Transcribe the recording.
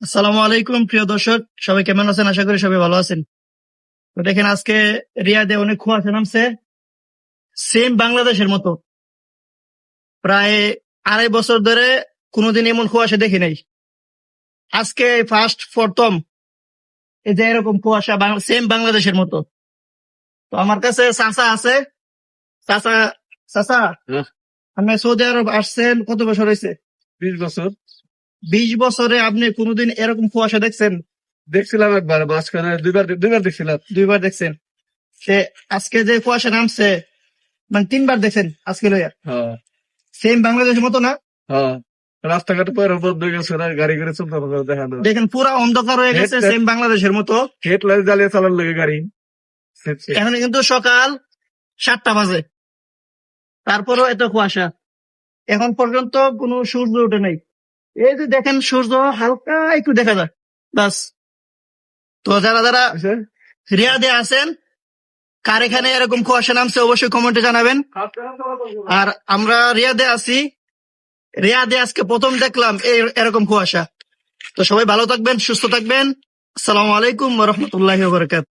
আসসালামু আলাইকুম প্রিয় দর্শক, সবাই কেমন আছেন? আশা করি সবাই ভালো আছেন। তো দেখেন, আজকে রিয়াদে অনেক কুয়াশা নামছে, সেম বাংলাদেশের মতো। প্রায় 2.5 বছর ধরে কোনোদিন এমন কুয়াশা দেখি নাই। আজকে ফার্স্ট প্রথম এই যে এরকম কুয়াশা সেম বাংলাদেশের মতো। তো আমার কাছে চাচা আছে। চাচা, চাচা, হ্যাঁ, আপনি সৌদি আরব আসছেন কত বছর হয়েছে? 20 বছর 20 বছরে আপনি কোনোদিন এরকম কুয়াশা দেখছেন? দেখছিলাম একবার, মাঝখানে দুইবার দেখছিলাম। 2বার দেখছেন। সে আজকে যে কুয়াশা নামছে, মানে 3বার দেখছেন আজকে লইয়া। হ্যাঁ, সেম বাংলাদেশের মতো না? হ্যাঁ, রাস্তাঘাটে পরে বন্ধ হয়ে গেছে, না গাড়ি করে চলতে হবে, দেখা না। দেখেন পুরা অন্ধকার হয়ে গেছে, সেম বাংলাদেশের মতো। হেডলাইট জ্বালিয়ে চালান লাগে গাড়ি। এখন কিন্তু সকাল 7টা বাজে, তারপরও এত কুয়াশা। এখন পর্যন্ত কোনো সূর্য ওঠে নাই। এই যে দেখেন, সূর্য হালকা একটু দেখা যায়, বাস। তো যারা যারা রিয়াদে আছেন, কার এখানে এরকম কুয়াশা নামছে অবশ্যই কমেন্টে জানাবেন। আর আমরা রিয়াদে আছি, রিয়াদে আজকে প্রথম দেখলাম এরকম কুয়াশা। তো সবাই ভালো থাকবেন, সুস্থ থাকবেন। আসসালামু আলাইকুম ওয়া রাহমাতুল্লাহি ওয়া বারাকাতুহু।